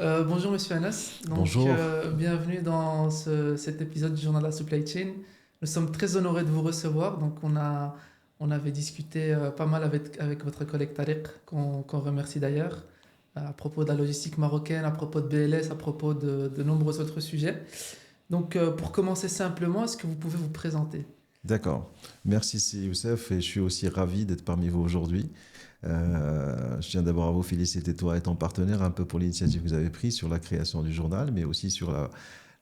Bonjour Monsieur Anas, Bonjour. bienvenue dans cet épisode du journal de la Supply Chain. Nous sommes très honorés de vous recevoir. On avait discuté pas mal avec votre collègue Tariq, qu'on remercie d'ailleurs, à propos de la logistique marocaine, à propos de BLS, à propos de nombreux autres sujets. Pour commencer simplement, est-ce que vous pouvez vous présenter? D'accord. Merci c'est Youssef et je suis aussi ravi d'être parmi vous aujourd'hui. Je tiens d'abord à vous féliciter toi et ton partenaire un peu pour l'initiative que vous avez prise sur la création du journal, mais aussi sur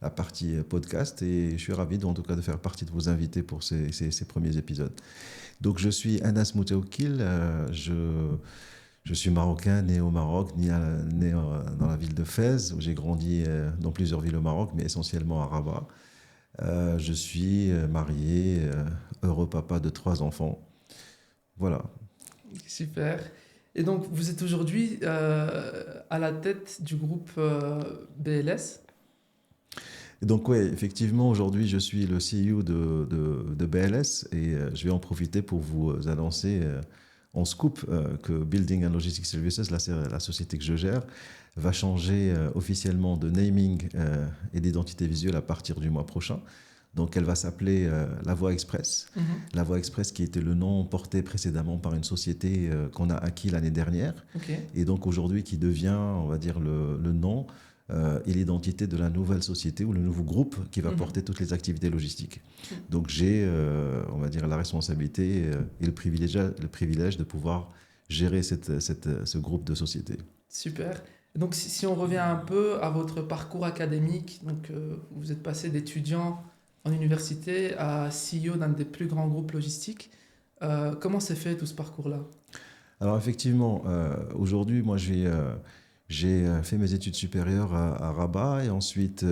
la partie podcast et je suis ravi en tout cas de faire partie de vos invités pour ces premiers épisodes. Donc je suis Anas Moutaoukil, je suis marocain, né au Maroc, né dans la ville de Fès, où j'ai grandi dans plusieurs villes au Maroc, mais essentiellement à Rabat. Je suis marié, heureux papa de 3 enfants. Voilà. Super. Et donc, vous êtes aujourd'hui à la tête du groupe BLS. Et donc, oui, effectivement, aujourd'hui, je suis le CEO de BLS et je vais en profiter pour vous annoncer en scoop que Building and Logistics Services, la société que je gère, va changer officiellement de naming et d'identité visuelle à partir du mois prochain. Donc, elle va s'appeler La Voie Express. Mhm. La Voie Express qui était le nom porté précédemment par une société qu'on a acquis l'année dernière. Ok. Et donc, aujourd'hui, qui devient, on va dire, le nom et l'identité de la nouvelle société ou le nouveau groupe qui va Mhm. porter toutes les activités logistiques. Donc, j'ai, on va dire, la responsabilité et le privilège de pouvoir gérer ce groupe de sociétés. Super. Donc, si on revient un peu à votre parcours académique, vous êtes passé d'étudiant en université à CEO d'un des plus grands groupes logistiques. Comment s'est fait tout ce parcours-là? Alors effectivement, aujourd'hui, moi j'ai fait mes études supérieures à Rabat et ensuite,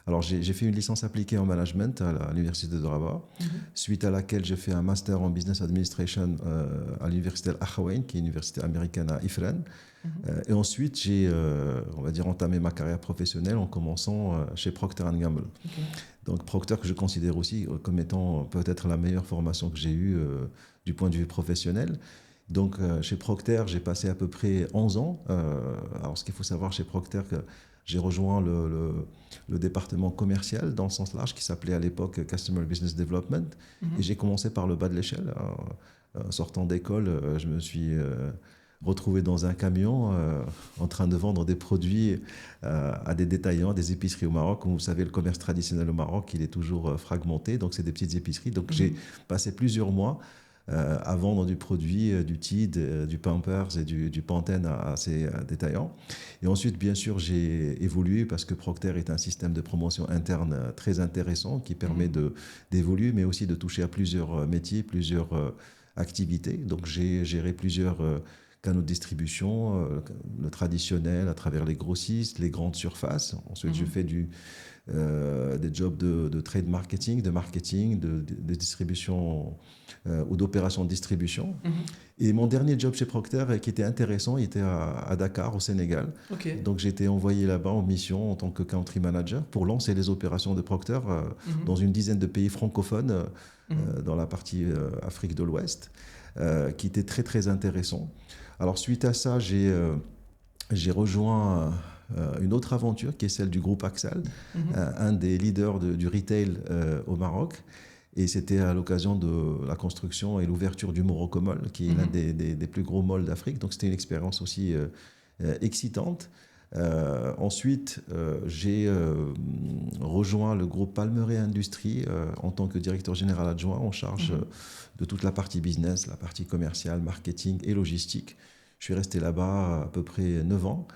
alors j'ai fait une licence appliquée en management à l'université de Rabat, Mhm. suite à laquelle j'ai fait un master en business administration à l'université Al-Akhawayn, qui est une université américaine à Ifrane. Mhm. Et ensuite, j'ai, on va dire, entamé ma carrière professionnelle en commençant chez Procter Gamble. Ok. Donc Procter, que je considère aussi comme étant peut-être la meilleure formation que j'ai eue du point de vue professionnel. Donc chez Procter, j'ai passé à peu près 11 ans. Alors ce qu'il faut savoir chez Procter, que j'ai rejoint le département commercial dans le sens large qui s'appelait à l'époque Customer Business Development. Et Mhm. j'ai commencé par le bas de l'échelle. Sortant d'école, je me suis retrouvé dans un camion en train de vendre des produits à des détaillants, des épiceries au Maroc. Comme vous savez, le commerce traditionnel au Maroc, il est toujours fragmenté, donc c'est des petites épiceries. Donc Mhm. j'ai passé plusieurs mois à vendre du produit, du Tide, du Pampers et du Pantene à ces détaillants. Et ensuite, bien sûr, j'ai évolué parce que Procter est un système de promotion interne très intéressant qui permet Mhm. d'évoluer, mais aussi de toucher à plusieurs métiers, plusieurs activités. Donc j'ai géré plusieurs canaux de distribution, le traditionnel à travers les grossistes, les grandes surfaces. Ensuite, j'ai Mhm. fait des jobs de trade marketing, de distribution ou d'opération de distribution. Mhm. Et mon dernier job chez Procter, qui était intéressant, il était à Dakar, au Sénégal. Ok. Donc j'ai été envoyé là-bas en mission en tant que country manager pour lancer les opérations de Procter Mhm. dans une dizaine de pays francophones Mhm. dans la partie Afrique de l'Ouest, qui était très très intéressant. Alors suite à ça, j'ai rejoint une autre aventure qui est celle du groupe Axal, Mhm. un des leaders du retail au Maroc. Et c'était à l'occasion de la construction et l'ouverture du Morocco Mall, qui est l'un Mhm. des plus gros malls d'Afrique. Donc c'était une expérience aussi excitante. Ensuite, j'ai rejoint le groupe Palmeraie Industrie en tant que directeur général adjoint en charge Mhm. de toute la partie business, la partie commerciale, marketing et logistique. Je suis resté là-bas à peu près 9 ans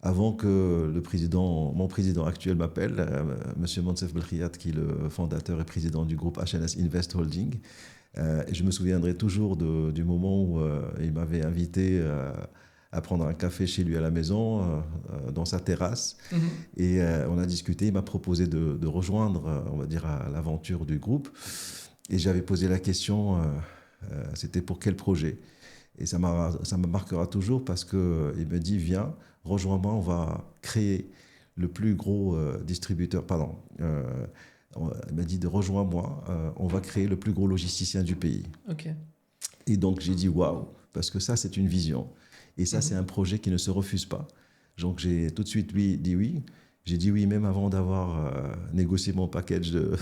avant que mon président actuel m'appelle, Monsieur Monsef Belkhiat, qui est le fondateur et président du groupe HNS Invest Holding. Et je me souviendrai toujours du moment où il m'avait invité à prendre un café chez lui à la maison, dans sa terrasse. Mhm. Et on a discuté, il m'a proposé de rejoindre, on va dire, à l'aventure du groupe. Et j'avais posé la question, c'était pour quel projet? Et ça me marquera toujours parce qu'il me dit, viens, rejoins-moi, on va créer le plus gros distributeur, pardon, il m'a dit de rejoins-moi, on va créer le plus gros logisticien du pays. Ok. Et donc j'ai dit waouh, parce que ça c'est une vision. Et ça c'est Mhm. un projet qui ne se refuse pas. Donc j'ai tout de suite dit oui. J'ai dit oui même avant d'avoir négocié mon package de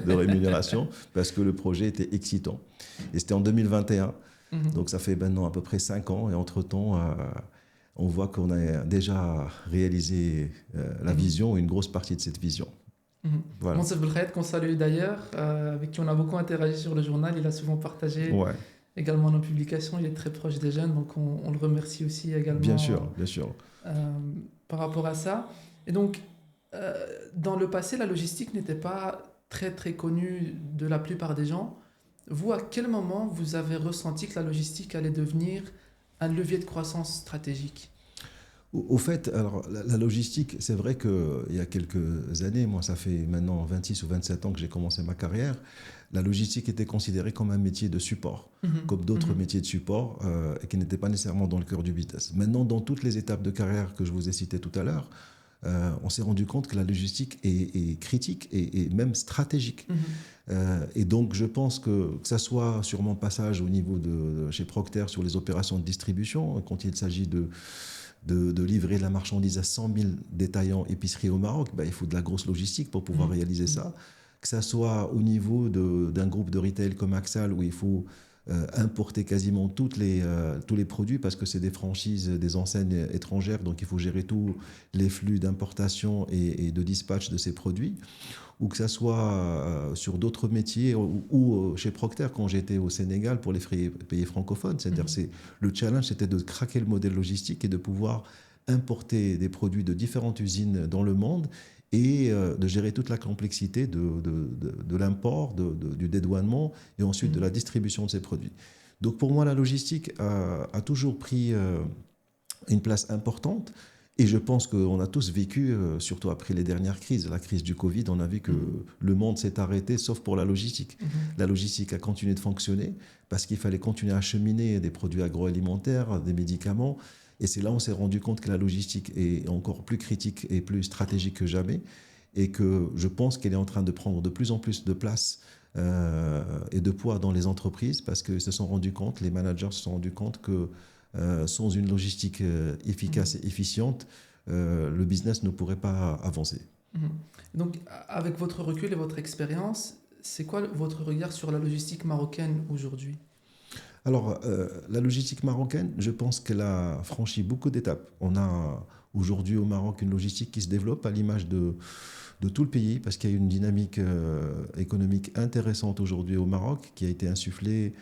rémunération parce que le projet était excitant. Et c'était en 2021, donc ça fait maintenant à peu près 5 ans. Et entre-temps, on voit qu'on a déjà réalisé la vision, une grosse partie de cette vision. Voilà. Monsef Belkhaït, qu'on salue d'ailleurs, avec qui on a beaucoup interagi sur le journal, il a souvent partagé également nos publications, il est très proche des jeunes, donc on le remercie aussi également. Bien sûr, bien sûr. Par rapport à ça. Et donc, dans le passé, la logistique n'était pas très très connue de la plupart des gens. Vous, à quel moment vous avez ressenti que la logistique allait devenir un levier de croissance stratégique ? Au fait, alors, la logistique, c'est vrai qu'il y a quelques années, moi ça fait maintenant 26 ou 27 ans que j'ai commencé ma carrière, la logistique était considérée comme un métier de support, comme d'autres métiers de support, et qui n'étaient pas nécessairement dans le cœur du business. Maintenant, dans toutes les étapes de carrière que je vous ai citées tout à l'heure, on s'est rendu compte que la logistique est critique et même stratégique. Et donc, je pense que ça soit sur mon passage au niveau de chez Procter sur les opérations de distribution, quand il s'agit de livrer de la marchandise à 100 000 détaillants épiceries au Maroc, il faut de la grosse logistique pour pouvoir réaliser ça. Que ça soit au niveau d'un groupe de retail comme Axal, où il faut importer quasiment tous les produits, parce que c'est des franchises, des enseignes étrangères, donc il faut gérer tous les flux d'importation et de dispatch de ces produits. Ou que ça soit sur d'autres métiers, ou chez Procter, quand j'étais au Sénégal pour les pays francophones. C'est-à-dire le challenge, c'était de craquer le modèle logistique et de pouvoir importer des produits de différentes usines dans le monde et de gérer toute la complexité de l'import, du dédouanement et ensuite de la distribution de ces produits. Donc pour moi, la logistique a toujours pris une place importante. Et je pense qu'on a tous vécu, surtout après les dernières crises, la crise du Covid, on a vu que le monde s'est arrêté, sauf pour la logistique. La logistique a continué de fonctionner parce qu'il fallait continuer à acheminer des produits agroalimentaires, des médicaments. Et c'est là où on s'est rendu compte que la logistique est encore plus critique et plus stratégique que jamais. Et que je pense qu'elle est en train de prendre de plus en plus de place et de poids dans les entreprises parce qu'ils se sont rendus compte, les managers se sont rendus compte que sans une logistique efficace et efficiente, le business ne pourrait pas avancer. Donc, avec votre recul et votre expérience, c'est quoi votre regard sur la logistique marocaine aujourd'hui ? Alors, la logistique marocaine, je pense qu'elle a franchi beaucoup d'étapes. On a aujourd'hui au Maroc une logistique qui se développe à l'image de tout le pays, parce qu'il y a une dynamique économique intéressante aujourd'hui au Maroc qui a été insufflée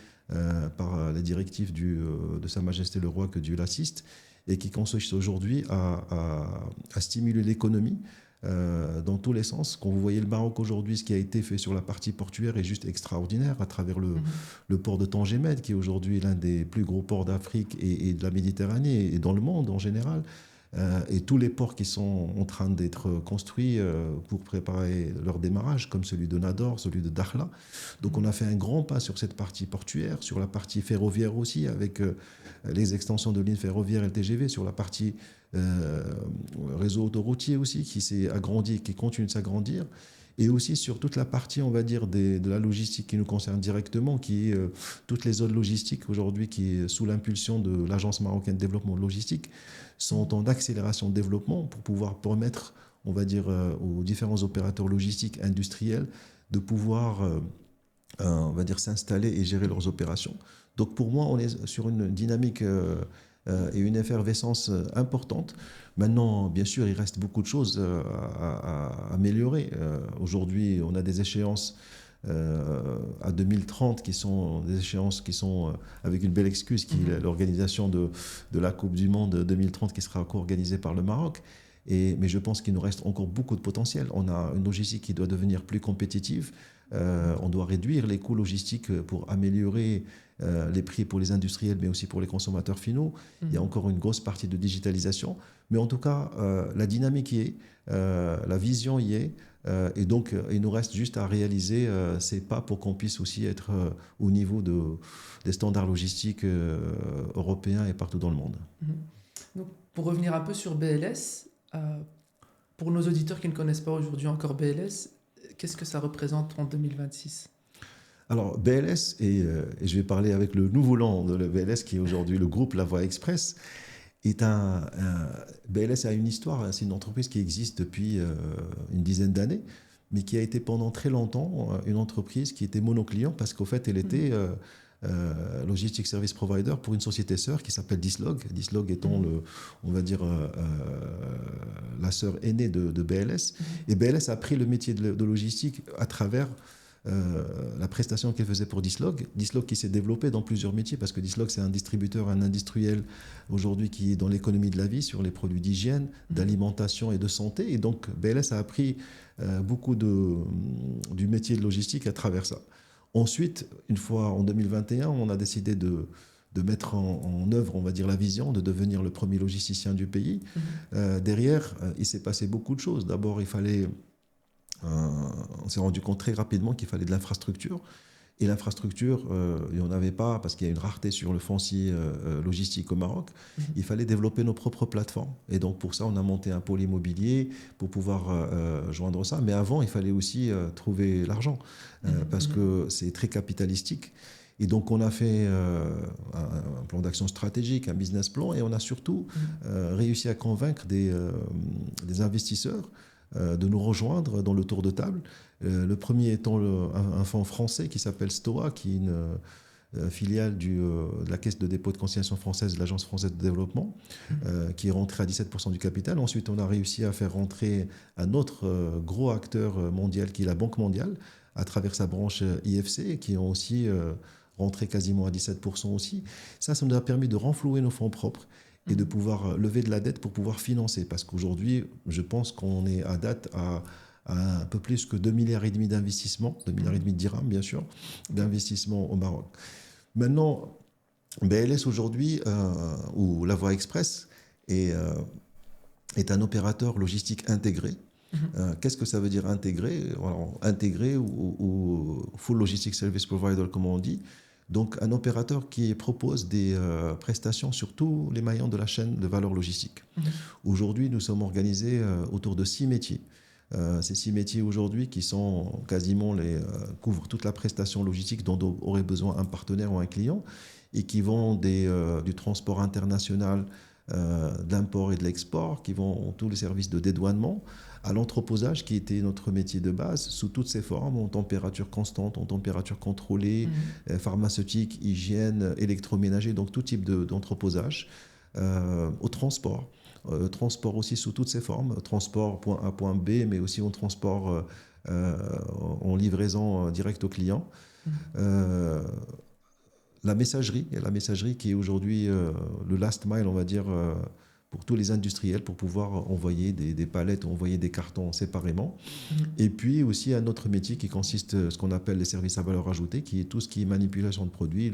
par les directives de Sa Majesté le Roi, que Dieu l'assiste, et qui consiste aujourd'hui à stimuler l'économie dans tous les sens. Quand vous voyez le Maroc aujourd'hui, ce qui a été fait sur la partie portuaire est juste extraordinaire à travers le port de Tangemed, qui est aujourd'hui l'un des plus gros ports d'Afrique et de la Méditerranée et dans le monde en général. Et tous les ports qui sont en train d'être construits pour préparer leur démarrage, comme celui de Nador, celui de Dakhla. Donc on a fait un grand pas sur cette partie portuaire, sur la partie ferroviaire aussi, avec les extensions de lignes ferroviaires et le TGV, sur la partie réseau autoroutier aussi, qui s'est agrandi, qui continue de s'agrandir. Et aussi sur toute la partie, on va dire, de la logistique qui nous concerne directement, qui est toutes les zones logistiques aujourd'hui, qui est sous l'impulsion de l'Agence marocaine de développement logistique, sont en accélération de développement pour pouvoir permettre, on va dire, aux différents opérateurs logistiques industriels de pouvoir, on va dire, s'installer et gérer leurs opérations. Donc pour moi, on est sur une dynamique et une effervescence importante. Maintenant, bien sûr, il reste beaucoup de choses à améliorer. Aujourd'hui, on a des échéances à 2030 qui sont des échéances qui sont avec une belle excuse, qui est l'organisation de la Coupe du Monde 2030 qui sera co-organisée par le Maroc. Mais je pense qu'il nous reste encore beaucoup de potentiel. On a une logistique qui doit devenir plus compétitive. On doit réduire les coûts logistiques pour améliorer les prix pour les industriels, mais aussi pour les consommateurs finaux. Il y a encore une grosse partie de digitalisation. Mais en tout cas, la dynamique y est, la vision y est. Et donc, il nous reste juste à réaliser ces pas pour qu'on puisse aussi être au niveau des standards logistiques européens et partout dans le monde. Donc, pour revenir un peu sur BLS, pour nos auditeurs qui ne connaissent pas aujourd'hui encore BLS, qu'est-ce que ça représente en 2026 ? Alors, BLS, et je vais parler avec le nouveau nom de la BLS, qui est aujourd'hui le groupe La Voie Express, BLS a une histoire, c'est une entreprise qui existe depuis une dizaine d'années, mais qui a été pendant très longtemps une entreprise qui était monoclient parce qu'au fait, elle était logistic service provider pour une société sœur qui s'appelle Dislog. Dislog étant on va dire, la sœur aînée de BLS. Et BLS a pris le métier de logistique à travers la prestation qu'elle faisait pour Dislog. Dislog qui s'est développé dans plusieurs métiers parce que Dislog c'est un distributeur, un industriel aujourd'hui qui est dans l'économie de la vie sur les produits d'hygiène, d'alimentation et de santé. Et donc BLS a appris beaucoup du métier de logistique à travers ça. Ensuite, une fois en 2021, on a décidé de mettre en œuvre, on va dire, la vision de devenir le premier logisticien du pays. Derrière, il s'est passé beaucoup de choses. D'abord, on s'est rendu compte très rapidement qu'il fallait de l'infrastructure. Et l'infrastructure, il n'y en avait pas parce qu'il y a une rareté sur le foncier logistique au Maroc. Il fallait développer nos propres plateformes. Et donc pour ça, on a monté un pôle immobilier pour pouvoir joindre ça. Mais avant, il fallait aussi trouver l'argent parce que c'est très capitalistique. Et donc on a fait un plan d'action stratégique, un business plan, et on a surtout réussi à convaincre des investisseurs de nous rejoindre dans le tour de table. Le premier étant un fonds français qui s'appelle STOA, qui est une filiale de la Caisse de dépôt de consignation française de l'Agence française de développement, qui est rentré à 17% du capital. Ensuite, on a réussi à faire rentrer un autre gros acteur mondial qui est la Banque mondiale, à travers sa branche IFC, qui ont aussi rentré quasiment à 17% aussi. Ça nous a permis de renflouer nos fonds propres et de pouvoir lever de la dette pour pouvoir financer. Parce qu'aujourd'hui, je pense qu'on est à date à un peu plus que 2,5 milliards d'investissement, 2,5 milliards de dirhams, bien sûr, d'investissement au Maroc. Maintenant, BLS aujourd'hui, ou La Voie Express, est un opérateur logistique intégré. Qu'est-ce que ça veut dire intégré? Alors, intégré ou full logistic service provider, comme on dit. Donc, un opérateur qui propose des prestations sur tous les maillons de la chaîne de valeur logistique. Aujourd'hui, nous sommes organisés autour de 6 métiers. Ces 6 métiers aujourd'hui qui sont quasiment couvrent toute la prestation logistique dont aurait besoin un partenaire ou un client et qui vont du transport international, de l'import et de l'export, qui vont tous les services de dédouanement, à l'entreposage qui était notre métier de base sous toutes ses formes, en température constante, en température contrôlée, pharmaceutique, hygiène, électroménager, donc tout type d'entreposage, au transport. Transport aussi sous toutes ses formes, transport point A, point B, mais aussi en transport en livraison directe au client. La messagerie qui est aujourd'hui le last mile, on va dire, pour tous les industriels, pour pouvoir envoyer des palettes, envoyer des cartons séparément. Et puis aussi un autre métier qui consiste ce qu'on appelle les services à valeur ajoutée, qui est tout ce qui est manipulation de produits,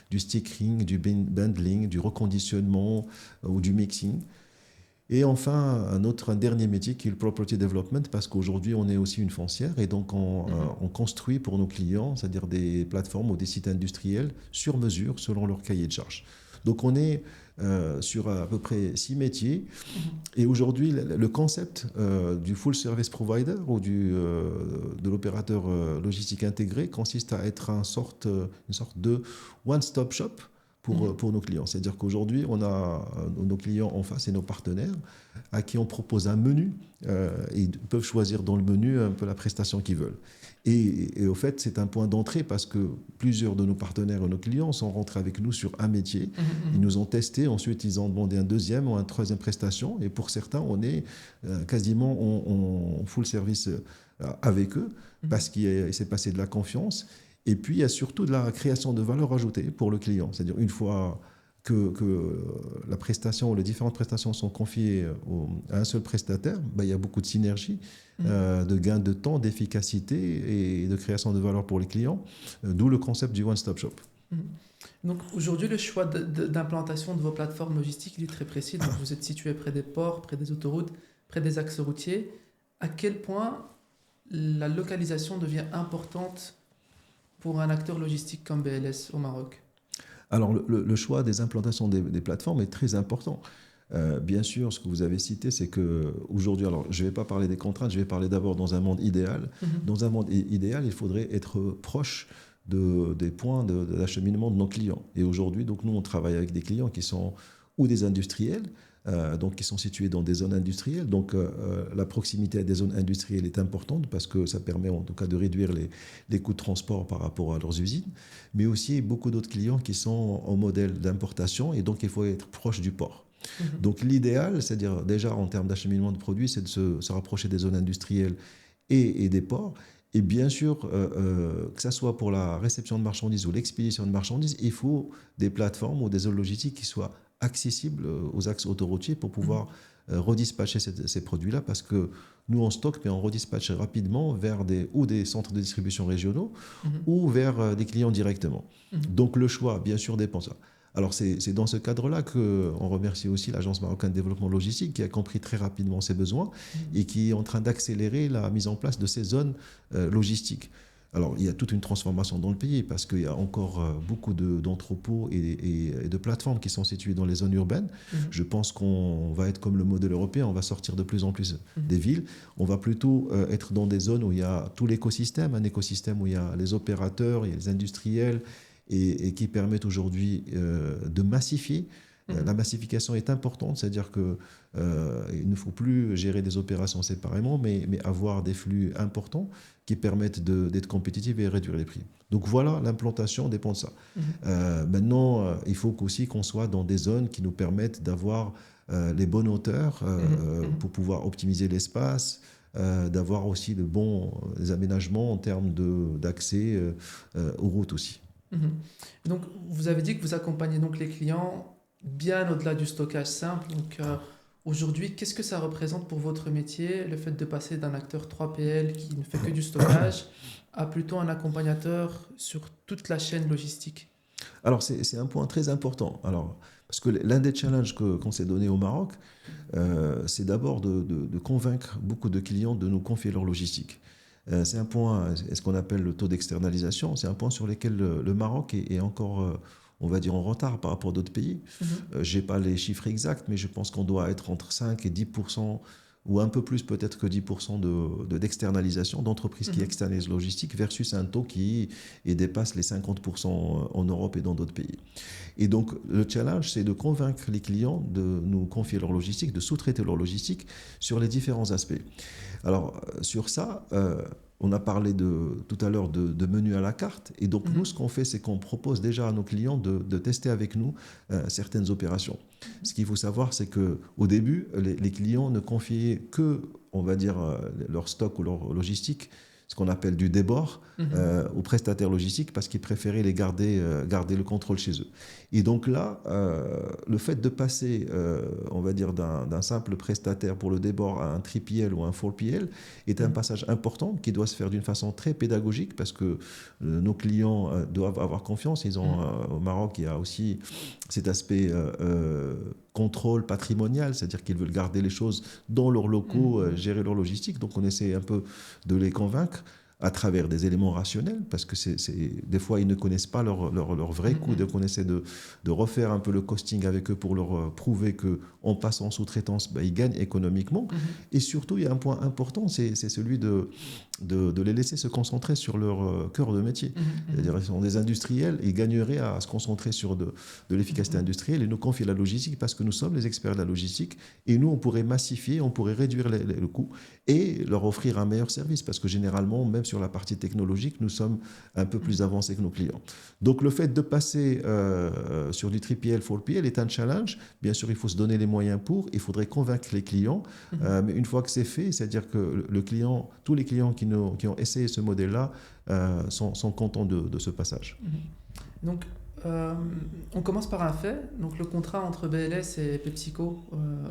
du stickering, du bundling, du reconditionnement ou du mixing. Et enfin, un dernier métier qui est le property development, parce qu'aujourd'hui, on est aussi une foncière et donc on construit pour nos clients, c'est-à-dire des plateformes ou des sites industriels sur mesure selon leur cahier de charges. Donc on est sur à peu près 6 métiers. Et aujourd'hui, le concept du full service provider ou de l'opérateur logistique intégré consiste à être une sorte de one-stop shop pour nos clients. C'est-à-dire qu'aujourd'hui, on a nos clients en face et nos partenaires à qui on propose un menu et ils peuvent choisir dans le menu un peu la prestation qu'ils veulent. Et au fait, c'est un point d'entrée parce que plusieurs de nos partenaires et nos clients sont rentrés avec nous sur un métier. Ils nous ont testé, ensuite ils ont demandé un deuxième ou un troisième prestation. Et pour certains, on est quasiment en full service avec eux parce qu'il s'est passé de la confiance. Et puis, il y a surtout de la création de valeur ajoutée pour le client. C'est-à-dire, une fois que la prestation ou les différentes prestations sont confiées à un seul prestataire, il y a beaucoup de synergie, de gain de temps, d'efficacité et de création de valeur pour les clients, d'où le concept du one-stop shop. Donc, aujourd'hui, le choix d'implantation de vos plateformes logistiques, il est très précis. Donc, vous êtes situé près des ports, près des autoroutes, près des axes routiers. À quel point la localisation devient importante pour un acteur logistique comme BLS au Maroc? Alors, le choix des implantations des plateformes est très important. Bien sûr, ce que vous avez cité, c'est qu'aujourd'hui, alors je ne vais pas parler des contraintes, je vais parler d'abord dans un monde idéal. Dans un monde idéal, il faudrait être proche des points d'acheminement de nos clients. Et aujourd'hui, donc, nous, on travaille avec des clients qui sont ou des industriels, donc qui sont situés dans des zones industrielles. Donc la proximité à des zones industrielles est importante parce que ça permet en tout cas de réduire les coûts de transport par rapport à leurs usines, mais aussi beaucoup d'autres clients qui sont en modèle d'importation et donc il faut être proche du port. Donc l'idéal, c'est-à-dire déjà en termes d'acheminement de produits, c'est de se rapprocher des zones industrielles et des ports. Et bien sûr, que ce soit pour la réception de marchandises ou l'expédition de marchandises, il faut des plateformes ou des zones logistiques qui soient accessibles aux axes autoroutiers pour pouvoir redispatcher ces produits-là, parce que nous, on stocke, mais on redispatche rapidement vers des centres de distribution régionaux ou vers des clients directement. Donc le choix, bien sûr, dépend de ça. Alors c'est dans ce cadre-là qu'on remercie aussi l'Agence marocaine de développement logistique qui a compris très rapidement ses besoins et qui est en train d'accélérer la mise en place de ces zones logistiques. Alors il y a toute une transformation dans le pays parce qu'il y a encore beaucoup d'entrepôts et de plateformes qui sont situées dans les zones urbaines. Je pense qu'on va être comme le modèle européen, on va sortir de plus en plus des villes. On va plutôt être dans des zones où il y a tout l'écosystème, un écosystème où il y a les opérateurs, il y a les industriels, et qui permettent aujourd'hui de massifier. La massification est importante, c'est-à-dire qu'il ne faut plus gérer des opérations séparément, mais avoir des flux importants qui permettent d'être compétitifs et réduire les prix. Donc voilà, l'implantation dépend de ça. Maintenant, il faut aussi qu'on soit dans des zones qui nous permettent d'avoir les bonnes hauteurs pour pouvoir optimiser l'espace, d'avoir aussi de bons aménagements en termes d'accès aux routes aussi. Donc, vous avez dit que vous accompagnez donc les clients bien au-delà du stockage simple. Donc, aujourd'hui, qu'est-ce que ça représente pour votre métier, le fait de passer d'un acteur 3PL qui ne fait que du stockage à plutôt un accompagnateur sur toute la chaîne logistique? Alors, c'est un point très important. Alors, parce que l'un des challenges qu'on s'est donné au Maroc, c'est d'abord de convaincre beaucoup de clients de nous confier leur logistique. C'est un point, ce qu'on appelle le taux d'externalisation, c'est un point sur lequel le Maroc est encore, on va dire, en retard par rapport à d'autres pays. Je n'ai pas les chiffres exacts, mais je pense qu'on doit être entre 5 et 10%, ou un peu plus peut-être que 10% d'externalisation, d'entreprises qui externalisent logistique, versus un taux qui dépasse les 50% en Europe et dans d'autres pays. Et donc, le challenge, c'est de convaincre les clients de nous confier leur logistique, de sous-traiter leur logistique sur les différents aspects. Alors, sur ça, on a parlé tout à l'heure de menus à la carte. Et donc, nous, ce qu'on fait, c'est qu'on propose déjà à nos clients de tester avec nous certaines opérations. Ce qu'il faut savoir, c'est qu'au début, les clients ne confiaient que, on va dire, leur stock ou leur logistique, ce qu'on appelle du débord, aux prestataires logistiques parce qu'ils préféraient garder le contrôle chez eux. Et donc là, le fait de passer, on va dire, d'un simple prestataire pour le débord à un 3PL ou un 4PL est un passage important qui doit se faire d'une façon très pédagogique parce que nos clients doivent avoir confiance. Au Maroc, il y a aussi cet aspect contrôle patrimonial, c'est-à-dire qu'ils veulent garder les choses dans leurs locaux, gérer leur logistique. Donc on essaie un peu de les convaincre à travers des éléments rationnels, parce que des fois, ils ne connaissent pas leur vrai coût. Donc, on essaie de refaire un peu le costing avec eux pour leur prouver qu'en passant en sous-traitance, ils gagnent économiquement. Et surtout, il y a un point important, c'est celui de les laisser se concentrer sur leur cœur de métier. C'est-à-dire, ils sont des industriels, ils gagneraient à se concentrer sur de l'efficacité industrielle et nous confier la logistique parce que nous sommes les experts de la logistique et nous, on pourrait massifier, on pourrait réduire le coût et leur offrir un meilleur service parce que généralement, même sur la partie technologique, nous sommes un peu plus avancés que nos clients. Donc, le fait de passer sur du 3PL, 4PL est un challenge. Bien sûr, il faut se donner les moyens pour, il faudrait convaincre les clients. Mais une fois que c'est fait, c'est-à-dire que tous les clients qui ont essayé ce modèle-là sont contents de ce passage. Donc, on commence par un fait. Donc, le contrat entre BLS et PepsiCo,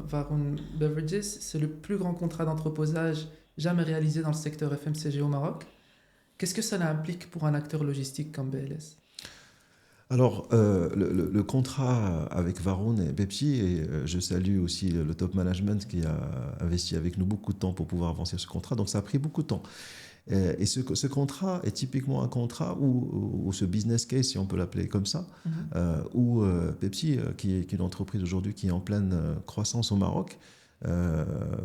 Varun Beverages, c'est le plus grand contrat d'entreposage jamais réalisé dans le secteur FMCG au Maroc. Qu'est-ce que ça implique pour un acteur logistique comme BLS? Alors, le contrat avec Varun et Pepsi, et je salue aussi le top management qui a investi avec nous beaucoup de temps pour pouvoir avancer ce contrat. Donc, ça a pris beaucoup de temps. Et ce contrat est typiquement un contrat où ce business case, si on peut l'appeler comme ça, où Pepsi, qui est une entreprise aujourd'hui qui est en pleine croissance au Maroc,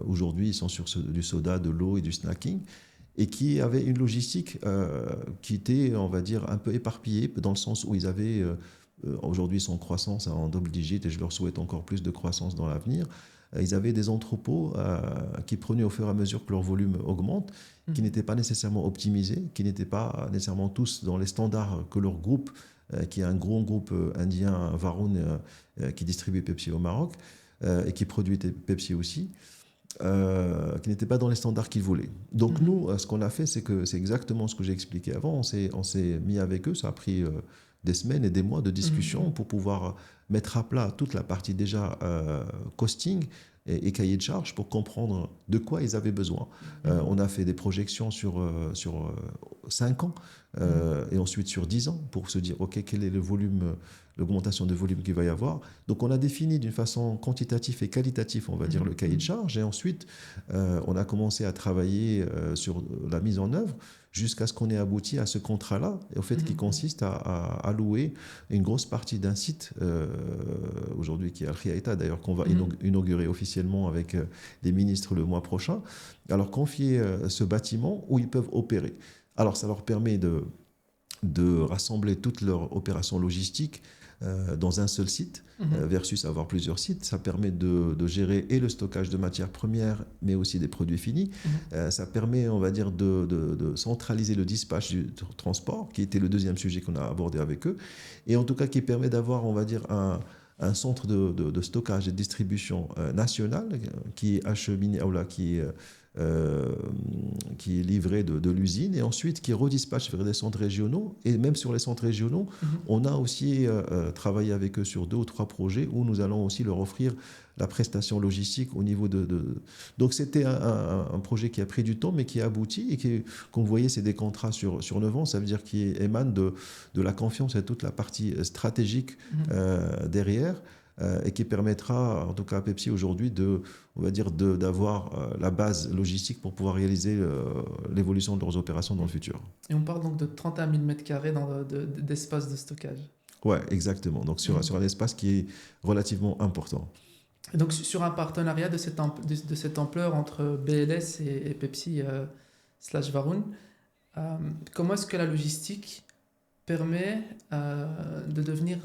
aujourd'hui ils sont sur du soda, de l'eau et du snacking, et qui avait une logistique qui était, on va dire, un peu éparpillée, dans le sens où ils avaient aujourd'hui sont en croissance en double digit et je leur souhaite encore plus de croissance dans l'avenir. Ils avaient des entrepôts qui prenaient au fur et à mesure que leur volume augmente, qui n'étaient pas nécessairement optimisés, qui n'étaient pas nécessairement tous dans les standards que leur groupe, qui est un gros groupe indien, Varun, qui distribue Pepsi au Maroc et qui produit Pepsi aussi. Qui n'étaient pas dans les standards qu'ils voulaient. Donc nous, ce qu'on a fait, c'est exactement ce que j'ai expliqué avant. On s'est mis avec eux, ça a pris des semaines et des mois de discussion pour pouvoir mettre à plat toute la partie déjà costing et cahier de charges pour comprendre de quoi ils avaient besoin. On a fait des projections sur 5 ans et ensuite sur 10 ans pour se dire, OK, quel est le volume, l'augmentation de volume qu'il va y avoir. Donc on a défini d'une façon quantitative et qualitative, on va dire, le cahier de charges. Et ensuite, on a commencé à travailler sur la mise en œuvre jusqu'à ce qu'on ait abouti à ce contrat-là, au fait qui consiste à louer une grosse partie d'un site, aujourd'hui qui est Al Khiaïta, d'ailleurs qu'on va inaugurer officiellement avec les ministres le mois prochain, alors confier ce bâtiment où ils peuvent opérer. Alors ça leur permet de rassembler toutes leurs opérations logistiques dans un seul site versus avoir plusieurs sites. Ça permet de gérer et le stockage de matières premières, mais aussi des produits finis. Ça permet, on va dire, de centraliser le dispatch du transport, qui était le deuxième sujet qu'on a abordé avec eux, et en tout cas qui permet d'avoir, on va dire, un centre de stockage et de distribution national qui est acheminé, qui est livré de l'usine et ensuite qui redispatche vers des centres régionaux. Et même sur les centres régionaux, on a aussi travaillé avec eux sur 2 ou 3 projets où nous allons aussi leur offrir la prestation logistique au niveau Donc c'était un projet qui a pris du temps mais qui a abouti et qui, comme vous voyez, c'est des contrats sur 9 ans, ça veut dire qu'il émane de la confiance et toute la partie stratégique derrière. Et qui permettra, en tout cas à Pepsi aujourd'hui, d'avoir la base logistique pour pouvoir réaliser l'évolution de leurs opérations dans le futur. Et on parle donc de 31 000 m² d'espace de stockage. Ouais, exactement. Donc sur un espace qui est relativement important. Et donc sur un partenariat de cette ampleur entre BLS et Pepsi / Varun, comment est-ce que la logistique permet de devenir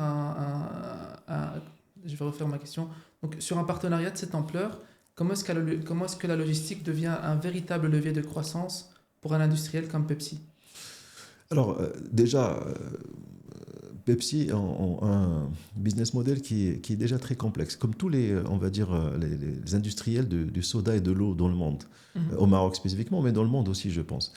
je vais refaire ma question. Donc, sur un partenariat de cette ampleur, comment est-ce que la logistique devient un véritable levier de croissance pour un industriel comme Pepsi? Alors, déjà, Pepsi a un business model qui est déjà très complexe, comme tous les, on va dire, les industriels du soda et de l'eau dans le monde, au Maroc spécifiquement, mais dans le monde aussi, je pense.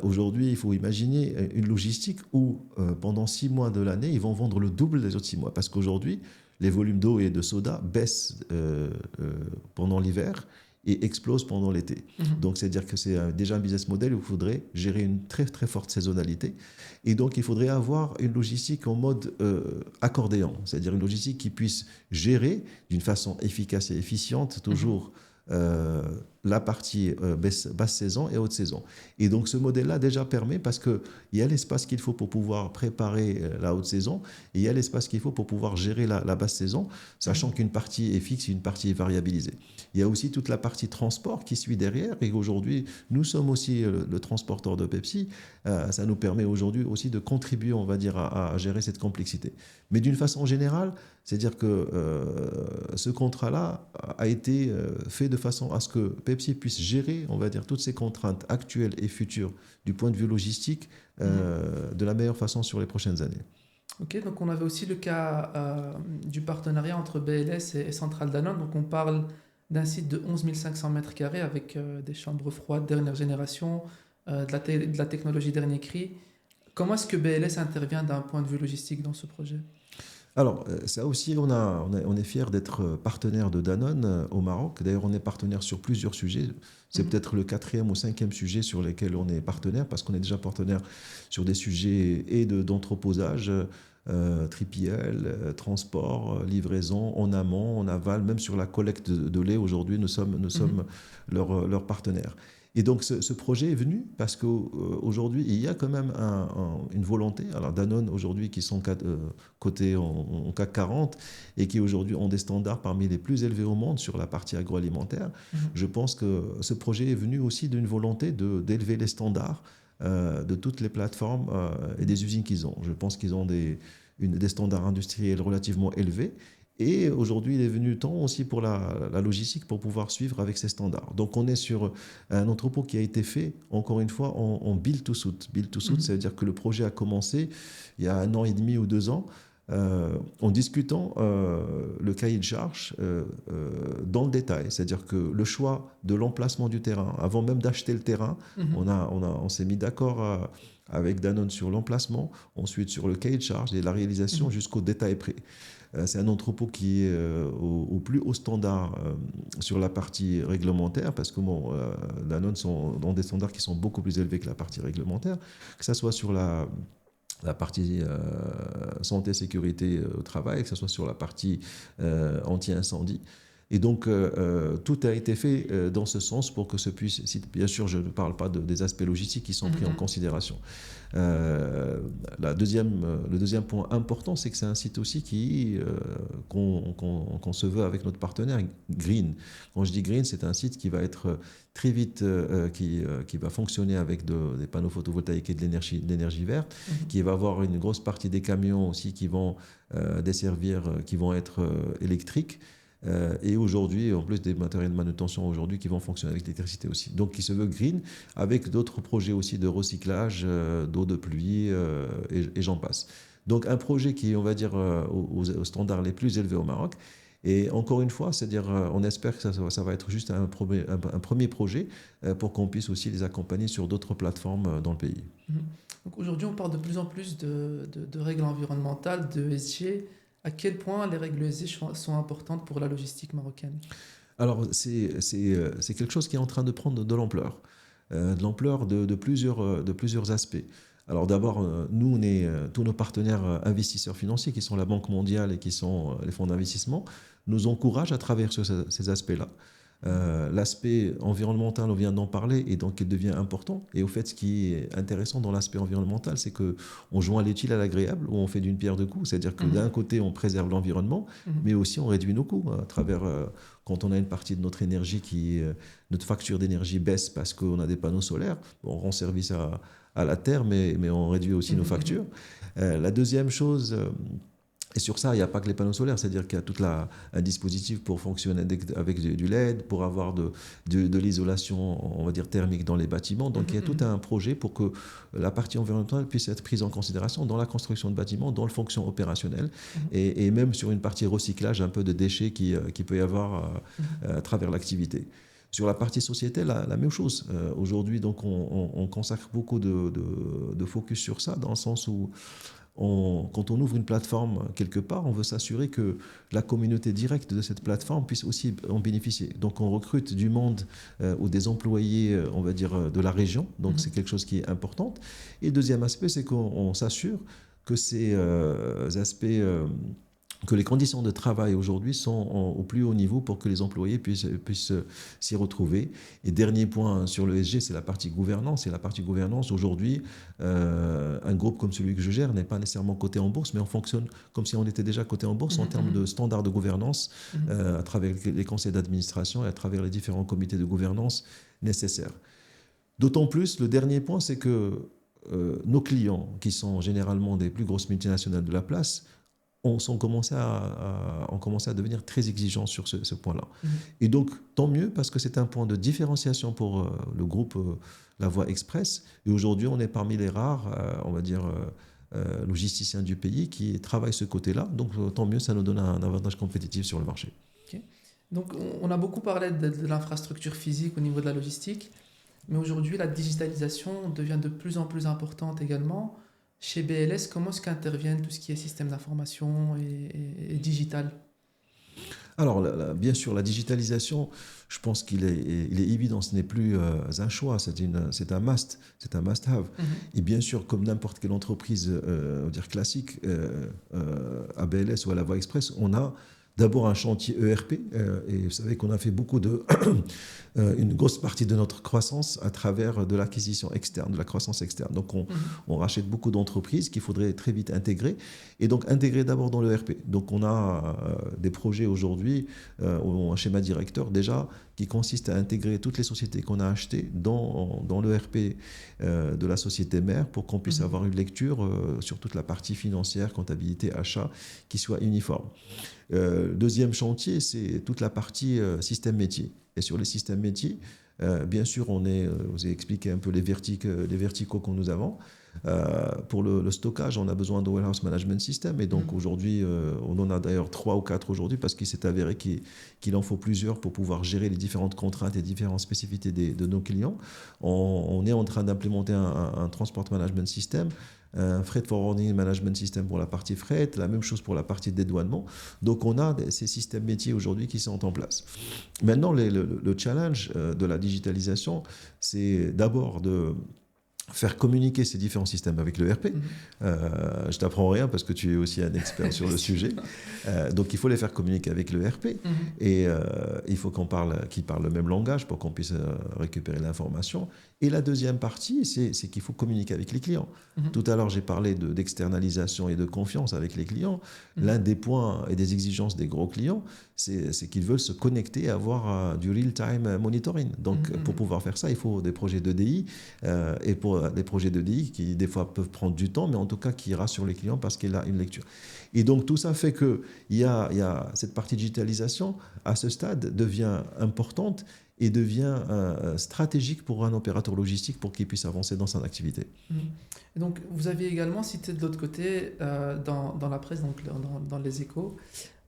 Aujourd'hui, il faut imaginer une logistique où, pendant 6 mois de l'année, ils vont vendre le double des autres 6 mois. Parce qu'aujourd'hui, les volumes d'eau et de soda baissent pendant l'hiver et explosent pendant l'été. Donc, c'est-à-dire que c'est déjà un business model où il faudrait gérer une très, très forte saisonnalité. Et donc, il faudrait avoir une logistique en mode accordéon, c'est-à-dire une logistique qui puisse gérer d'une façon efficace et efficiente toujours la partie basse saison et haute saison. Et donc ce modèle-là déjà permet, parce qu'il y a l'espace qu'il faut pour pouvoir préparer la haute saison, et il y a l'espace qu'il faut pour pouvoir gérer la basse saison, sachant qu'une partie est fixe et une partie est variabilisée. Il y a aussi toute la partie transport qui suit derrière, et aujourd'hui, nous sommes aussi le transporteur de Pepsi. Ça nous permet aujourd'hui aussi de contribuer, on va dire, à gérer cette complexité. Mais d'une façon générale, c'est-à-dire que ce contrat-là a été fait de façon à ce que Pepsi puisse gérer, on va dire, toutes ces contraintes actuelles et futures du point de vue logistique de la meilleure façon sur les prochaines années. Ok, donc on avait aussi le cas du partenariat entre BLS et Centrale Danone. Donc on parle d'un site de 11 500 m² avec des chambres froides dernière génération, de la technologie dernier cri. Comment est-ce que BLS intervient d'un point de vue logistique dans ce projet ? Alors, ça aussi, on est fiers d'être partenaire de Danone au Maroc. D'ailleurs, on est partenaire sur plusieurs sujets. C'est peut-être le 4e ou 5e sujet sur lesquels on est partenaire, parce qu'on est déjà partenaire sur des sujets et d'entreposage, 3PL, transport, livraison, en amont, en aval, même sur la collecte de lait. Aujourd'hui, nous sommes leurs partenaires. Et donc ce projet est venu parce qu'aujourd'hui, il y a quand même une volonté. Alors Danone, aujourd'hui, qui sont cotés en CAC 40 et qui aujourd'hui ont des standards parmi les plus élevés au monde sur la partie agroalimentaire, je pense que ce projet est venu aussi d'une volonté d'élever les standards de toutes les plateformes et des usines qu'ils ont. Je pense qu'ils ont des standards industriels relativement élevés. Et aujourd'hui, il est venu le temps aussi pour la logistique pour pouvoir suivre avec ces standards. Donc, on est sur un entrepôt qui a été fait, encore une fois, en build to suit. Build to suit, ça veut dire que le projet a commencé il y a 1 an et demi ou 2 ans, en discutant le cahier de charge dans le détail. C'est-à-dire que le choix de l'emplacement du terrain, avant même d'acheter le terrain, on s'est mis d'accord avec Danone sur l'emplacement, ensuite sur le cahier de charge et la réalisation jusqu'au détail près. C'est un entrepôt qui est au plus haut standard sur la partie réglementaire, parce que Danone sont dans des standards qui sont beaucoup plus élevés que la partie réglementaire, que ce soit sur la partie santé, sécurité au travail, que ce soit sur la partie anti-incendie. Et donc, tout a été fait dans ce sens pour que ce puisse... Bien sûr, je ne parle pas des aspects logistiques qui sont pris en considération. Le deuxième point important, c'est que c'est un site aussi qu'on se veut avec notre partenaire green. Quand je dis green, c'est un site qui va être très vite, qui va fonctionner avec des panneaux photovoltaïques et de l'énergie verte, qui va avoir une grosse partie des camions aussi qui vont desservir, qui vont être électriques. Et aujourd'hui, en plus des matériels de manutention aujourd'hui qui vont fonctionner avec l'électricité aussi. Donc, qui se veut green, avec d'autres projets aussi de recyclage, d'eau de pluie, et j'en passe. Donc, un projet qui est, on va dire, aux standards les plus élevés au Maroc. Et encore une fois, c'est-à-dire, on espère que ça va être juste un premier projet pour qu'on puisse aussi les accompagner sur d'autres plateformes dans le pays. Donc, aujourd'hui, on parle de plus en plus de règles environnementales, de ESG. À quel point les règles ESG sont importantes pour la logistique marocaine? Alors, c'est quelque chose qui est en train de prendre de l'ampleur, de plusieurs aspects. Alors d'abord, nous, tous nos partenaires investisseurs financiers, qui sont la Banque mondiale et qui sont les fonds d'investissement, nous encouragent à travers ces aspects-là. L'aspect environnemental, on vient d'en parler, et donc il devient important. Et au fait, ce qui est intéressant dans l'aspect environnemental, c'est qu'on joint l'utile à l'agréable, ou on fait d'une pierre deux coups. C'est-à-dire que d'un côté, on préserve l'environnement, mais aussi on réduit nos coûts à travers, quand on a une partie de notre énergie notre facture d'énergie baisse parce qu'on a des panneaux solaires, on rend service à la terre, mais on réduit aussi nos factures. La deuxième chose... Et sur ça, il n'y a pas que les panneaux solaires, c'est-à-dire qu'il y a tout un dispositif pour fonctionner avec du LED, pour avoir de l'isolation, on va dire, thermique dans les bâtiments. Donc, il y a tout un projet pour que la partie environnementale puisse être prise en considération dans la construction de bâtiments, dans le fonction opérationnel, et même sur une partie recyclage, un peu de déchets qui peut y avoir à travers l'activité. Sur la partie sociétale, la même chose. Aujourd'hui, donc, on consacre beaucoup de focus sur ça, dans le sens où quand on ouvre une plateforme quelque part, on veut s'assurer que la communauté directe de cette plateforme puisse aussi en bénéficier. Donc on recrute du monde ou des employés, on va dire, de la région. Donc c'est quelque chose qui est important. Et le deuxième aspect, c'est qu'on s'assure que ces aspects... que les conditions de travail aujourd'hui sont au plus haut niveau pour que les employés puissent s'y retrouver. Et dernier point sur le ESG, c'est la partie gouvernance. Et la partie gouvernance, aujourd'hui, un groupe comme celui que je gère n'est pas nécessairement coté en bourse, mais on fonctionne comme si on était déjà coté en bourse en termes de standards de gouvernance à travers les conseils d'administration et à travers les différents comités de gouvernance nécessaires. D'autant plus, le dernier point, c'est que nos clients, qui sont généralement des plus grosses multinationales de la place, ont commencé à devenir très exigeants sur ce point-là. Et donc, tant mieux, parce que c'est un point de différenciation pour le groupe La Voie Express. Et aujourd'hui, on est parmi les rares, on va dire, logisticiens du pays qui travaillent ce côté-là. Donc, tant mieux, ça nous donne un avantage compétitif sur le marché. Okay. Donc, on a beaucoup parlé de l'infrastructure physique au niveau de la logistique, mais aujourd'hui, la digitalisation devient de plus en plus importante également. Chez BLS, comment est-ce qu'interviennent tout ce qui est système d'information et digital? Alors, bien sûr, la digitalisation, je pense qu'il est évident, ce n'est plus un choix, c'est un must-have. Et bien sûr, comme n'importe quelle entreprise dire classique, à BLS ou à La Voie Express, on a D'abord un chantier ERP, et vous savez qu'on a fait beaucoup de, une grosse partie de notre croissance à travers de l'acquisition externe, de la croissance externe. Donc on rachète beaucoup d'entreprises qu'il faudrait très vite intégrer, et donc intégrer d'abord dans l'ERP. Donc on a des projets aujourd'hui, un schéma directeur déjà, qui consiste à intégrer toutes les sociétés qu'on a achetées dans l'ERP de la société mère pour qu'on puisse avoir une lecture sur toute la partie financière, comptabilité, achat, qui soit uniforme. Deuxième chantier, c'est toute la partie système métier. Et sur les systèmes métiers, bien sûr, vous avez expliqué un peu les verticaux que nous avons. Pour le stockage, on a besoin de Warehouse Management System. Et donc aujourd'hui, on en a d'ailleurs 3 ou 4 aujourd'hui parce qu'il s'est avéré qu'il en faut plusieurs pour pouvoir gérer les différentes contraintes et différentes spécificités de nos clients. On est en train d'implémenter un Transport Management System, un Freight Forwarding Management System pour la partie fret, la même chose pour la partie dédouanement. Donc on a ces systèmes métiers aujourd'hui qui sont en place. Maintenant, le challenge de la digitalisation, c'est d'abord de faire communiquer ces différents systèmes avec le RP. Je t'apprends rien parce que tu es aussi un expert sur le sujet. Donc il faut les faire communiquer avec le RP et il faut qu'ils parlent le même langage pour qu'on puisse récupérer l'information. Et la deuxième partie, c'est qu'il faut communiquer avec les clients. Tout à l'heure, j'ai parlé d'externalisation et de confiance avec les clients. L'un des points et des exigences des gros clients, c'est qu'ils veulent se connecter et avoir du real-time monitoring. Donc, pour pouvoir faire ça, il faut des projets d'EDI et pour des projets d'EDI qui, des fois, peuvent prendre du temps, mais en tout cas, qui rassurent les clients parce qu'il a une lecture. Et donc, tout ça fait qu'il y a cette partie digitalisation, à ce stade, devient importante et devient stratégique pour un opérateur logistique pour qu'il puisse avancer dans son activité. Et donc, vous aviez également cité de l'autre côté, dans la presse, donc dans les échos,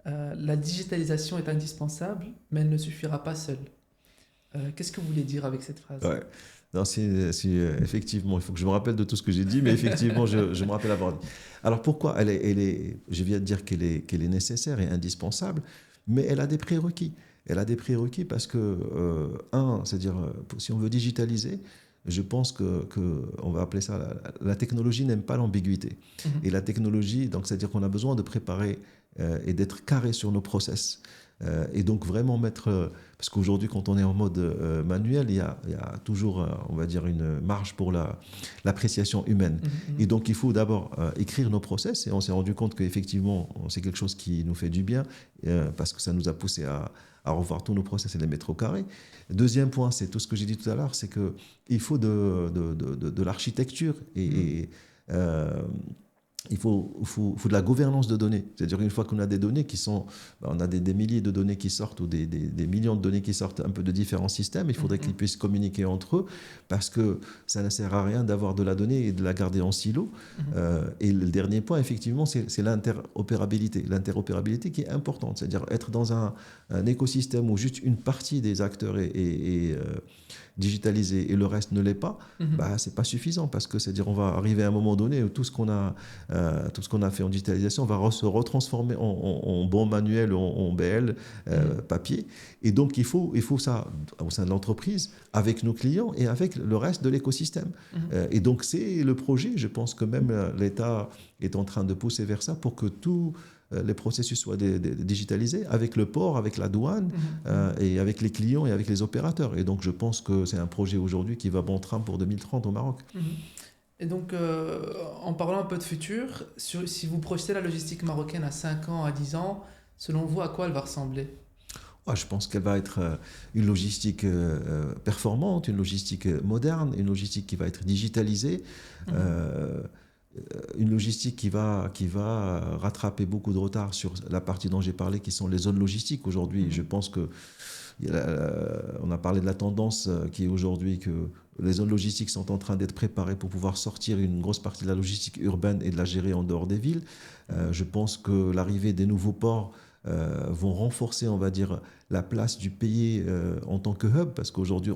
la digitalisation est indispensable, mais elle ne suffira pas seule. Qu'est-ce que vous voulez dire avec cette phrase ? Ouais. Non, effectivement, il faut que je me rappelle de tout ce que j'ai dit, mais effectivement, je me rappelle avoir dit. Alors pourquoi je viens de dire qu'elle est nécessaire et indispensable, mais elle a des prérequis. Elle a des prérequis parce que, c'est-à-dire, si on veut digitaliser, je pense qu'on va appeler ça, la technologie n'aime pas l'ambiguïté. Et la technologie, donc, c'est-à-dire qu'on a besoin de préparer et d'être carré sur nos process. Et donc vraiment parce qu'aujourd'hui quand on est en mode manuel, il y a toujours, on va dire, une marge pour l'appréciation humaine. Et donc il faut d'abord écrire nos process, et on s'est rendu compte qu'effectivement c'est quelque chose qui nous fait du bien parce que ça nous a poussé à revoir tous nos process et les mettre au carré. Deuxième point, c'est tout ce que j'ai dit tout à l'heure, c'est qu'il faut de l'architecture et il faut de la gouvernance de données. C'est-à-dire une fois qu'on a des données qui sont... on a des milliers de données qui sortent ou des millions de données qui sortent un peu de différents systèmes, il faudrait qu'ils puissent communiquer entre eux parce que ça ne sert à rien d'avoir de la donnée et de la garder en silo. Et le dernier point, effectivement, c'est l'interopérabilité. L'interopérabilité qui est importante. C'est-à-dire être dans un écosystème où juste une partie des acteurs est digitalisée et le reste ne l'est pas, c'est pas suffisant parce que c'est-à-dire on va arriver à un moment donné où tout ce qu'on a fait en digitalisation va se retransformer en bon manuel, en BL, papier. Et donc il faut ça au sein de l'entreprise, avec nos clients et avec le reste de l'écosystème. Et donc c'est le projet, je pense que même l'État est en train de pousser vers ça pour que tous les processus soient digitalisés avec le port, avec la douane et avec les clients et avec les opérateurs. Et donc je pense que c'est un projet aujourd'hui qui va bon train pour 2030 au Maroc. Et donc, en parlant un peu de futur, si vous projetez la logistique marocaine à 5 ans, à 10 ans, selon vous, à quoi elle va ressembler ? Je pense qu'elle va être une logistique performante, une logistique moderne, une logistique qui va être digitalisée, une logistique qui va rattraper beaucoup de retard sur la partie dont j'ai parlé, qui sont les zones logistiques. Aujourd'hui, je pense que on a parlé de la tendance qui est aujourd'hui que les zones logistiques sont en train d'être préparées pour pouvoir sortir une grosse partie de la logistique urbaine et de la gérer en dehors des villes. Je pense que l'arrivée des nouveaux ports vont renforcer, on va dire, la place du pays en tant que hub, parce qu'aujourd'hui,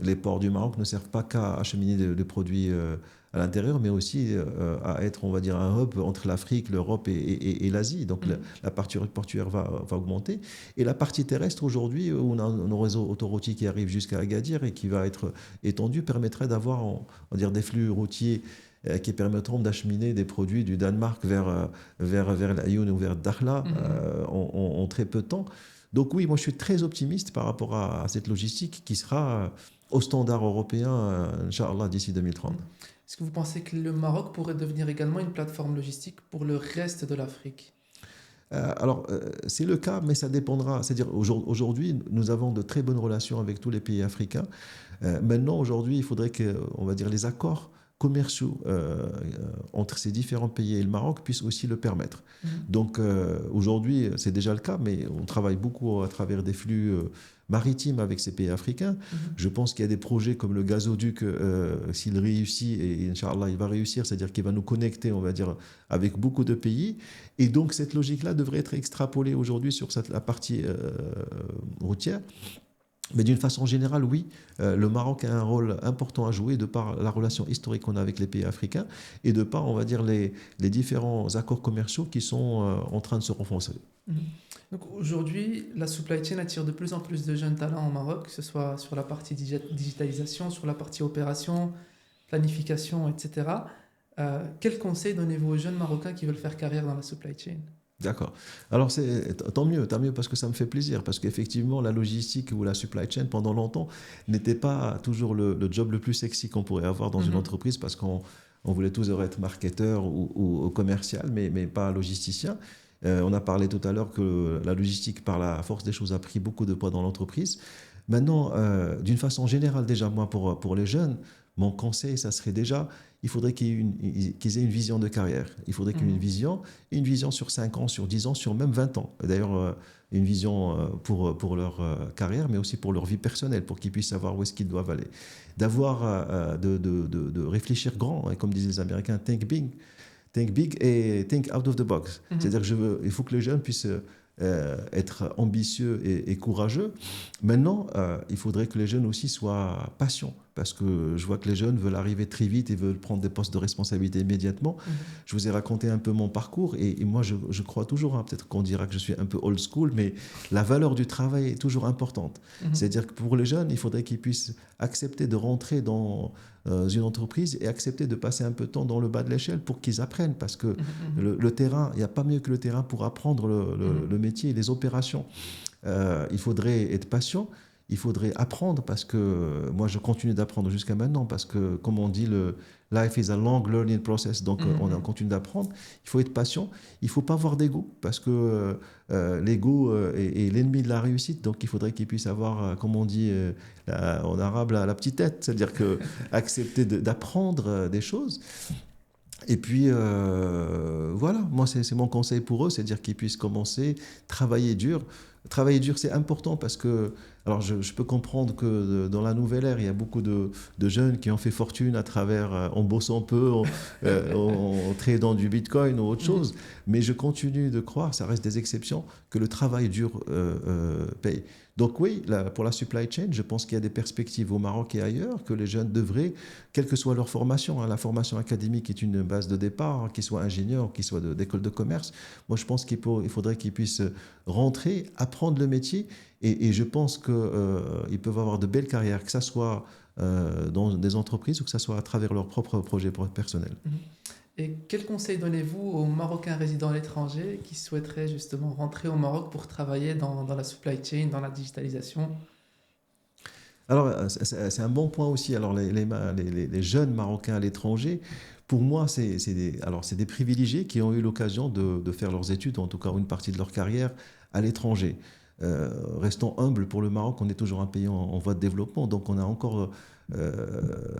les ports du Maroc ne servent pas qu'à acheminer des produits à l'intérieur, mais aussi à être, on va dire, un hub entre l'Afrique, l'Europe et l'Asie. Donc la partie portuaire va augmenter. Et la partie terrestre, aujourd'hui, où on a nos réseaux autoroutiers qui arrivent jusqu'à Agadir et qui va être étendu, permettrait d'avoir, on va dire, des flux routiers qui permettront d'acheminer des produits du Danemark vers l'Aïoun ou vers Dakhla en très peu de temps. Donc oui, moi je suis très optimiste par rapport à cette logistique qui sera au standard européen, Inch'Allah, d'ici 2030. Est-ce que vous pensez que le Maroc pourrait devenir également une plateforme logistique pour le reste de l'Afrique? C'est le cas, mais ça dépendra. C'est-à-dire, aujourd'hui, nous avons de très bonnes relations avec tous les pays africains. Maintenant, aujourd'hui, il faudrait que, on va dire, les accords commerciaux entre ces différents pays et le Maroc puissent aussi le permettre. Donc, aujourd'hui, c'est déjà le cas, mais on travaille beaucoup à travers des flux maritimes avec ces pays africains. Je pense qu'il y a des projets comme le gazoduc, s'il réussit, et Inch'Allah, il va réussir, c'est-à-dire qu'il va nous connecter, on va dire, avec beaucoup de pays. Et donc, cette logique-là devrait être extrapolée aujourd'hui sur la partie routière. Mais d'une façon générale, oui, le Maroc a un rôle important à jouer de par la relation historique qu'on a avec les pays africains et de par, on va dire, les différents accords commerciaux qui sont en train de se renforcer. Donc aujourd'hui, la supply chain attire de plus en plus de jeunes talents au Maroc, que ce soit sur la partie digitalisation, sur la partie opération, planification, etc. Quel conseil donnez-vous aux jeunes Marocains qui veulent faire carrière dans la supply chain? D'accord. Alors, tant mieux, parce que ça me fait plaisir, parce qu'effectivement, la logistique ou la supply chain, pendant longtemps, n'était pas toujours le job le plus sexy qu'on pourrait avoir dans une entreprise, parce qu'on voulait tous être marketeur ou commercial, mais pas logisticien. On a parlé tout à l'heure que la logistique, par la force des choses, a pris beaucoup de poids dans l'entreprise. Maintenant, d'une façon générale, déjà, moi, pour les jeunes, mon conseil, ça serait déjà, il faudrait qu'ils aient une vision de carrière. Il faudrait qu'ils aient une vision sur 5 ans, sur 10 ans, sur même 20 ans. D'ailleurs, une vision pour leur carrière, mais aussi pour leur vie personnelle, pour qu'ils puissent savoir où est-ce qu'ils doivent aller. De réfléchir grand, et comme disaient les Américains, think big et think out of the box. C'est-à-dire il faut que les jeunes puissent être ambitieux et courageux. Maintenant, il faudrait que les jeunes aussi soient patients, parce que je vois que les jeunes veulent arriver très vite et veulent prendre des postes de responsabilité immédiatement. Je vous ai raconté un peu mon parcours et moi, je crois toujours, peut-être qu'on dira que je suis un peu old school, mais la valeur du travail est toujours importante. C'est-à-dire que pour les jeunes, il faudrait qu'ils puissent accepter de rentrer dans une entreprise et accepter de passer un peu de temps dans le bas de l'échelle pour qu'ils apprennent, parce que le terrain, il n'y a pas mieux que le terrain pour apprendre le métier et les opérations. Il faudrait être patient, il faudrait apprendre, parce que moi je continue d'apprendre jusqu'à maintenant, parce que comme on dit, life is a long learning process, donc on continue d'apprendre. Il faut être patient, il ne faut pas avoir d'ego, parce que l'ego est l'ennemi de la réussite, donc il faudrait qu'il puisse avoir, comme on dit en arabe, la petite tête, c'est-à-dire que accepter d'apprendre des choses. Et puis, voilà, moi, c'est mon conseil pour eux, c'est-à-dire qu'ils puissent commencer, travailler dur. Travailler dur, c'est important, parce que, alors je peux comprendre que dans la nouvelle ère, il y a beaucoup de jeunes qui ont fait fortune à travers, en bossant peu, en tradant du bitcoin ou autre chose, mais je continue de croire, ça reste des exceptions, que le travail dur paye. Donc oui, pour la supply chain, je pense qu'il y a des perspectives au Maroc et ailleurs, que les jeunes devraient, quelle que soit leur formation, la formation académique est une base de départ, qu'ils soient ingénieurs, qu'ils soient d'école de commerce. Moi, je pense qu'il faudrait qu'ils puissent rentrer, apprendre le métier, et je pense qu'ils peuvent avoir de belles carrières, que ce soit dans des entreprises ou que ce soit à travers leurs propres projets personnels. Et quel conseil donnez-vous aux Marocains résidant à l'étranger qui souhaiteraient justement rentrer au Maroc pour travailler dans la supply chain, dans la digitalisation? Alors, c'est un bon point aussi. Alors, les jeunes Marocains à l'étranger, pour moi, c'est des privilégiés qui ont eu l'occasion de faire leurs études, en tout cas une partie de leur carrière, à l'étranger. Restons humbles, pour le Maroc, on est toujours un pays en voie de développement, donc on a encore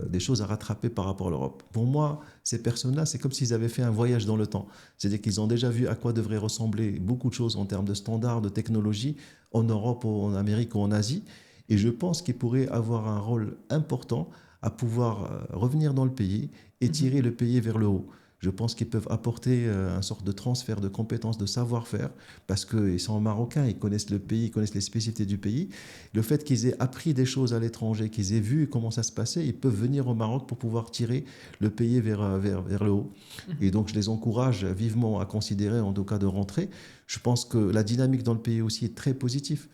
des choses à rattraper par rapport à l'Europe. Pour moi, ces personnes-là, c'est comme s'ils avaient fait un voyage dans le temps. C'est-à-dire qu'ils ont déjà vu à quoi devrait ressembler beaucoup de choses en termes de standards, de technologie, en Europe, ou en Amérique ou en Asie. Et je pense qu'ils pourraient avoir un rôle important à pouvoir revenir dans le pays et tirer le pays vers le haut. Je pense qu'ils peuvent apporter un sorte de transfert de compétences, de savoir-faire, parce qu'ils sont marocains, ils connaissent le pays, ils connaissent les spécificités du pays. Le fait qu'ils aient appris des choses à l'étranger, qu'ils aient vu comment ça se passait, ils peuvent venir au Maroc pour pouvoir tirer le pays vers le haut. Et donc, je les encourage vivement à considérer, en tout cas, de rentrer. Je pense que la dynamique dans le pays aussi est très positive.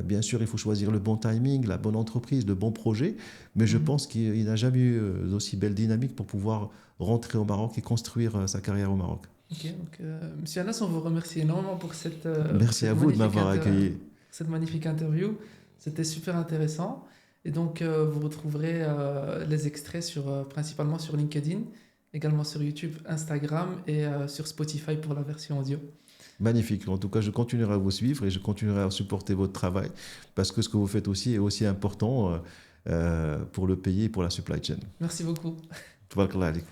Bien sûr, il faut choisir le bon timing, la bonne entreprise, le bon projet, mais je pense qu'il n'a jamais eu d'aussi belle dynamique pour pouvoir rentrer au Maroc et construire sa carrière au Maroc. Ok, donc, Monsieur Anas, on vous remercie énormément pour Merci à vous de m'avoir accueilli. cette magnifique interview. C'était super intéressant. Et donc, vous retrouverez les extraits principalement sur LinkedIn, également sur YouTube, Instagram et sur Spotify pour la version audio. Magnifique. En tout cas, je continuerai à vous suivre et je continuerai à supporter votre travail parce que ce que vous faites aussi est aussi important pour le pays et pour la supply chain. Merci beaucoup. Tabarakallah alik.